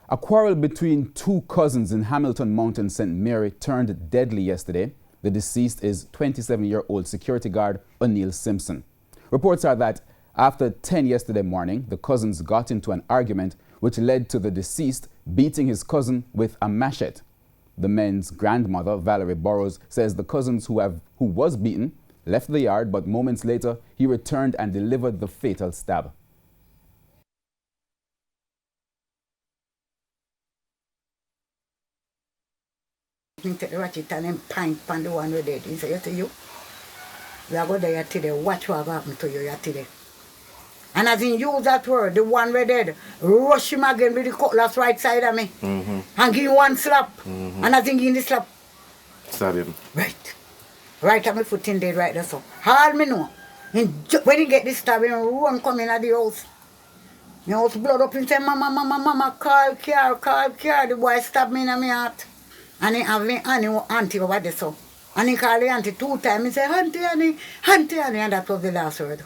A quarrel between two cousins in Hamilton Mountain, St. Mary, turned deadly yesterday. The deceased is 27-year-old security guard O'Neill Simpson. Reports are that after 10 yesterday morning, the cousins got into an argument which led to the deceased beating his cousin with a machete. The men's grandmother, Valerie Burrows, says the cousins who was beaten left the yard, but moments later he returned and delivered the fatal stab. He take the ratchet and then pint on the one who dead. He say, you see you? We are going there today. Watch what happen to you today. And as he use that word, the one who dead, rush him again with the cutlass right side of me. And give him one slap. And as he give him the slap. Stab him. Right. Right at my foot in dead right there so. All me know. When he get this stab, he run come in at the house. The house blood up and say, Mama, call care. The boy stab me in my heart. And he have me auntie over there so. And he call the auntie 2 times. He say, Auntie, and that was the last word.